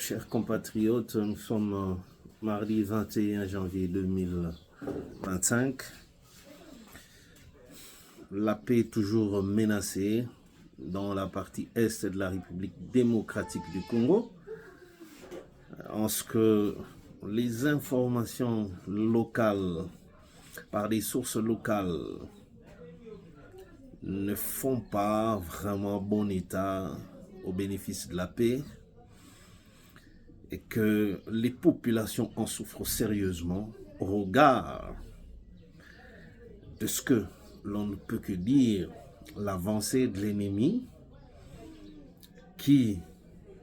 Chers compatriotes, nous sommes mardi 21 janvier 2025. La paix est toujours menacée dans la partie est de la République démocratique du Congo, en ce que les informations locales, par des sources locales, ne font pas vraiment bon état au bénéfice de la paix et que les populations en souffrent sérieusement au regard de ce que l'on ne peut que dire l'avancée de l'ennemi qui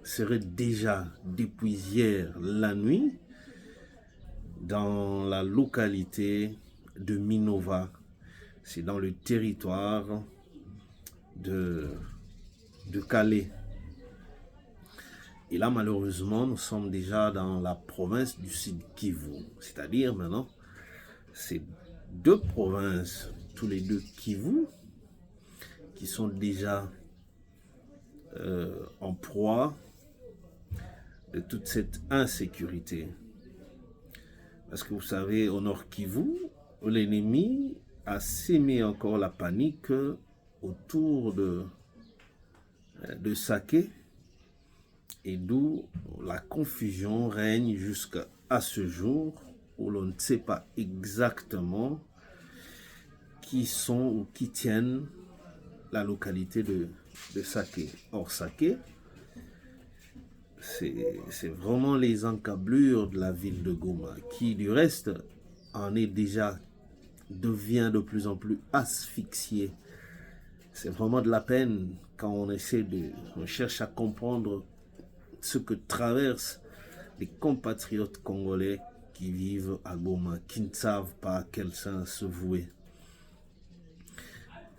serait déjà depuis hier la nuit dans la localité de Minova. C'est dans le territoire de Calais. Et là, malheureusement, nous sommes déjà dans la province du Sud Kivu. C'est-à-dire maintenant, c'est deux provinces, tous les deux Kivu, qui sont déjà en proie de toute cette insécurité. Parce que vous savez, au Nord Kivu, l'ennemi a sémé encore la panique autour de Saké, et d'où la confusion règne jusqu'à ce jour où l'on ne sait pas exactement qui sont ou qui tiennent la localité de Saké. Or, Saké, c'est vraiment les encablures de la ville de Goma, qui du reste devient de plus en plus asphyxiée. C'est vraiment de la peine quand on cherche à comprendre ce que traversent les compatriotes congolais qui vivent à Goma, qui ne savent pas à quel sens se vouer.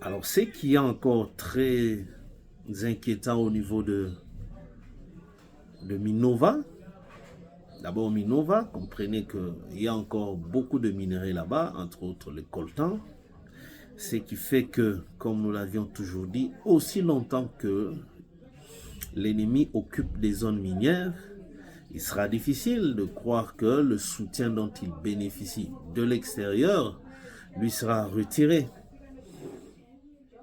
Alors, ce qui est encore très inquiétant au niveau de Minova, d'abord Minova, comprenez qu'il y a encore beaucoup de minerais là-bas, entre autres le coltan, ce qui fait que, comme nous l'avions toujours dit, aussi longtemps que l'ennemi occupe des zones minières, il sera difficile de croire que le soutien dont il bénéficie de l'extérieur lui sera retiré.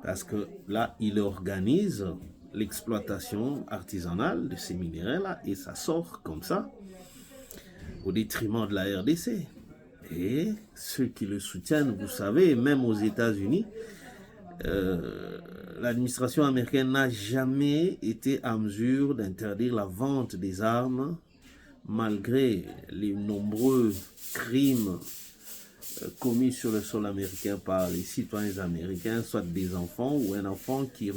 Parce que là, il organise l'exploitation artisanale de ces minéraux-là et ça sort comme ça au détriment de la RDC. Et ceux qui le soutiennent, vous savez, même aux États-Unis, l'administration américaine n'a jamais été en mesure d'interdire la vente des armes malgré les nombreux crimes commis sur le sol américain par les citoyens américains, soit des enfants ou un enfant qui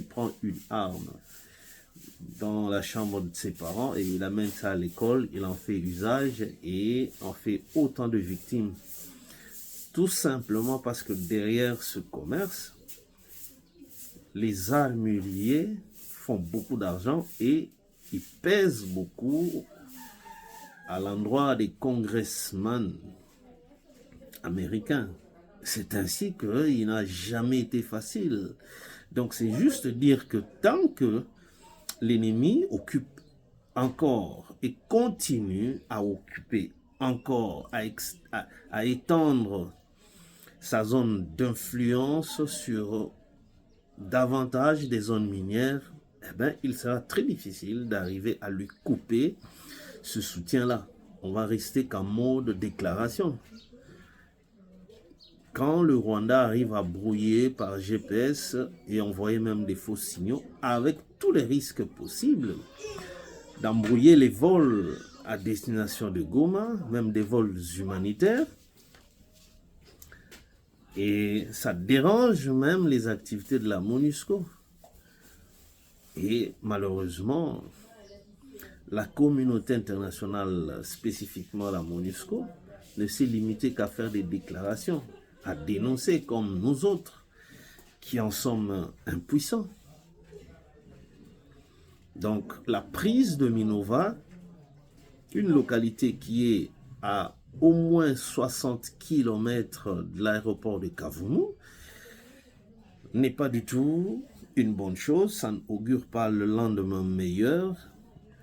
prend une arme dans la chambre de ses parents et il amène ça à l'école, il en fait usage et en fait autant de victimes. Tout simplement parce que derrière ce commerce, les armuriers font beaucoup d'argent et ils pèsent beaucoup à l'endroit des congressmen américains. C'est ainsi qu'il n'a jamais été facile. Donc c'est juste dire que tant que l'ennemi occupe encore et continue à occuper encore, à étendre sa zone d'influence sur davantage des zones minières, il sera très difficile d'arriver à lui couper ce soutien-là. On va rester qu'en mode déclaration. Quand le Rwanda arrive à brouiller par GPS et envoyer même des faux signaux, avec tous les risques possibles d'embrouiller les vols à destination de Goma, même des vols humanitaires, et ça dérange même les activités de la MONUSCO. Et malheureusement, la communauté internationale, spécifiquement la MONUSCO, ne s'est limitée qu'à faire des déclarations, à dénoncer comme nous autres, qui en sommes impuissants. Donc la prise de Minova, une localité qui est à au moins 60 km de l'aéroport de Kavumu, n'est pas du tout une bonne chose, ça n'augure pas le lendemain meilleur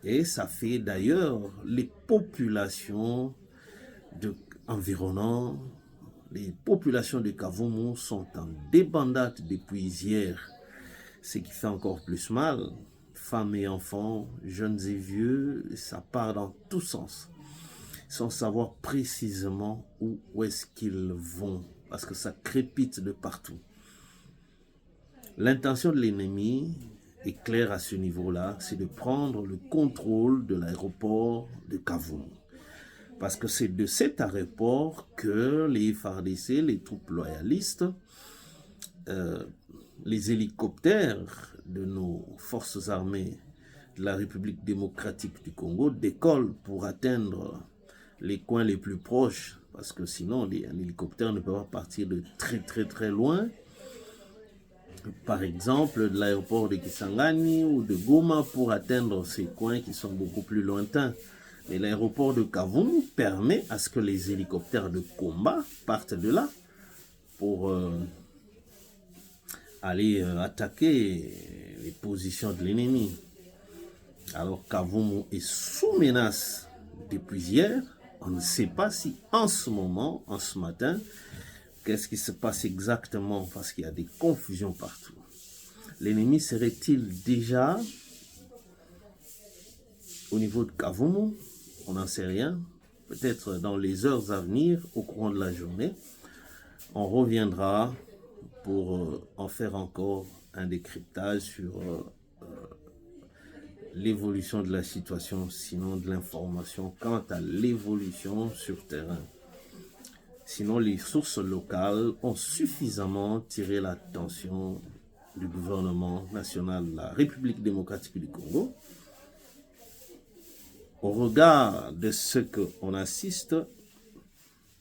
Et ça fait d'ailleurs les populations environnantes, les populations de Kavumu sont en débandade depuis hier, ce qui fait encore plus mal. Femmes et enfants, jeunes et vieux, ça part dans tous sens, sans savoir précisément où est-ce qu'ils vont, parce que ça crépite de partout. L'intention de l'ennemi est claire à ce niveau-là, c'est de prendre le contrôle de l'aéroport de Kavumu. Parce que c'est de cet aéroport que les FARDC, les troupes loyalistes, les hélicoptères de nos forces armées de la République démocratique du Congo décollent pour atteindre les coins les plus proches, parce que sinon un hélicoptère ne peut pas partir de très loin. Par exemple, de l'aéroport de Kisangani ou de Goma pour atteindre ces coins qui sont beaucoup plus lointains. Mais l'aéroport de Kavumu permet à ce que les hélicoptères de combat partent de là pour aller attaquer les positions de l'ennemi. Alors Kavumu est sous menace depuis hier. On ne sait pas si en ce moment, en ce matin, qu'est-ce qui se passe exactement, parce qu'il y a des confusions partout. L'ennemi serait-il déjà au niveau de Kavumu? On n'en sait rien. Peut-être dans les heures à venir, au courant de la journée, on reviendra pour en faire encore un décryptage sur l'évolution de la situation, sinon de l'information quant à l'évolution sur terrain. Sinon, les sources locales ont suffisamment tiré l'attention du gouvernement national de la République démocratique du Congo. Au regard de ce qu'on assiste,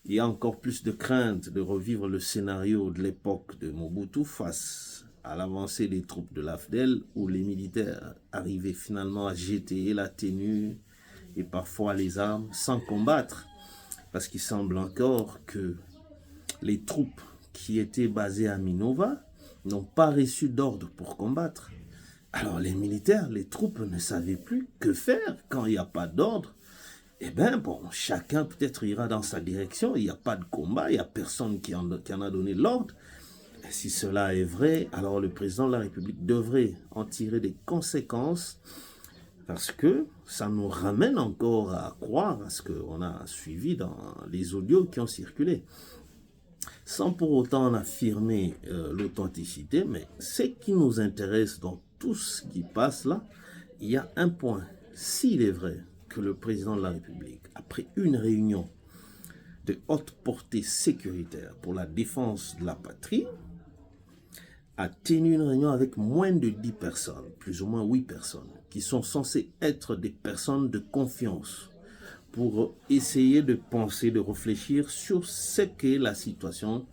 il y a encore plus de crainte de revivre le scénario de l'époque de Mobutu face à l'avancée des troupes de l'AFDEL, où les militaires arrivaient finalement à jeter la tenue et parfois les armes sans combattre, parce qu'il semble encore que les troupes qui étaient basées à Minova n'ont pas reçu d'ordre pour combattre. Alors les militaires, les troupes ne savaient plus que faire quand il n'y a pas d'ordre. Eh bien, bon, chacun peut-être ira dans sa direction, il n'y a pas de combat, il n'y a personne qui en a donné l'ordre. Et si cela est vrai, alors le président de la République devrait en tirer des conséquences, parce que ça nous ramène encore à croire à ce qu'on a suivi dans les audios qui ont circulé. Sans pour autant en affirmer l'authenticité, mais ce qui nous intéresse dans tout ce qui passe là, il y a un point. S'il est vrai que le président de la République, après une réunion de haute portée sécuritaire pour la défense de la patrie, a tenu une réunion avec moins de 10 personnes, plus ou moins 8 personnes, qui sont censées être des personnes de confiance, pour essayer de penser, de réfléchir sur ce qu'est la situation,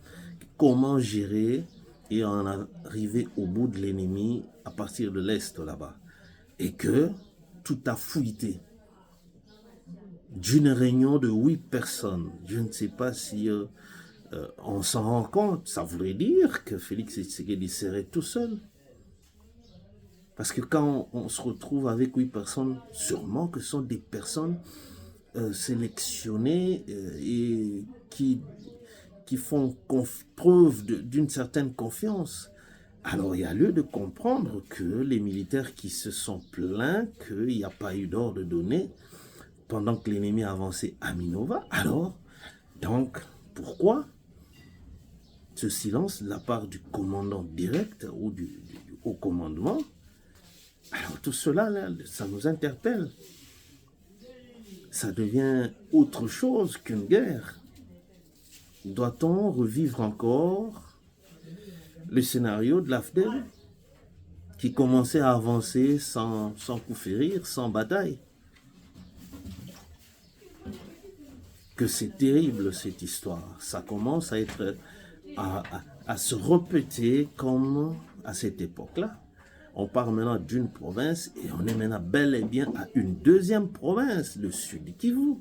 comment gérer et en arriver au bout de l'ennemi à partir de l'Est là-bas. Et que tout a fuité. D'une réunion de 8 personnes, je ne sais pas si on s'en rend compte, ça voudrait dire que Félix Tshisekedi serait tout seul. Parce que quand on se retrouve avec 8 personnes, sûrement que ce sont des personnes sélectionnées et qui font preuve d'une certaine confiance. Alors il y a lieu de comprendre que les militaires qui se sont plaints qu'il n'y a pas eu d'ordre donné pendant que l'ennemi avançait à Minova, alors, donc, pourquoi ce silence de la part du commandant direct ou du haut commandement? Alors tout cela, là, ça nous interpelle. Ça devient autre chose qu'une guerre. Doit-on revivre encore le scénario de l'AFDEL qui commençait à avancer sans coup férir, sans bataille? Que c'est terrible cette histoire. Ça commence à être à se répéter comme à cette époque-là. On part maintenant d'une province et on est maintenant bel et bien à une deuxième province, le Sud Kivu.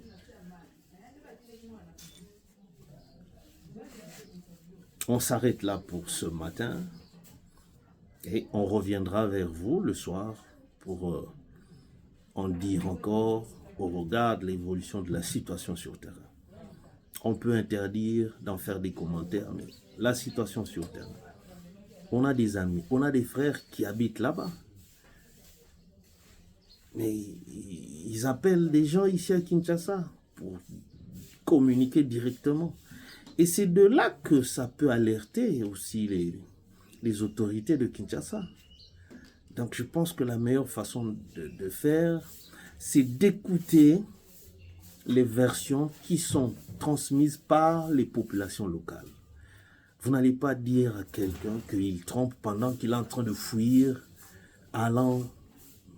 On s'arrête là pour ce matin et on reviendra vers vous le soir pour en dire encore au regard de l'évolution de la situation sur terrain? On peut interdire d'en faire des commentaires, mais la situation sur terrain. On a des amis, on a des frères qui habitent là-bas. Mais ils appellent des gens ici à Kinshasa pour communiquer directement. Et c'est de là que ça peut alerter aussi les autorités de Kinshasa. Donc je pense que la meilleure façon de faire, c'est d'écouter les versions qui sont transmises par les populations locales. Vous n'allez pas dire à quelqu'un qu'il trompe pendant qu'il est en train de fuir, allant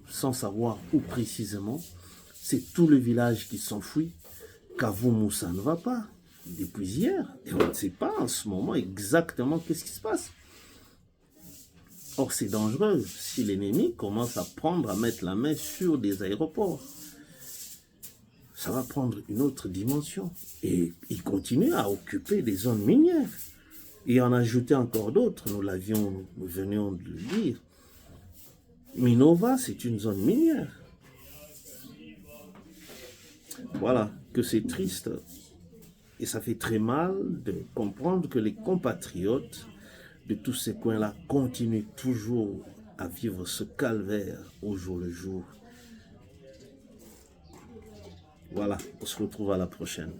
sans savoir où précisément. C'est tout le village qui s'enfuit. Kavoumou, ça ne va pas depuis hier. Et on ne sait pas en ce moment exactement qu'est-ce qui se passe. Or, c'est dangereux si l'ennemi commence à mettre la main sur des aéroports. Ça va prendre une autre dimension. Et il continue à occuper des zones minières. Et en ajouter encore d'autres, nous venions de le dire. Minova, c'est une zone minière. Voilà, que c'est triste. Et ça fait très mal de comprendre que les compatriotes de tous ces coins-là continuent toujours à vivre ce calvaire au jour le jour. Voilà, on se retrouve à la prochaine.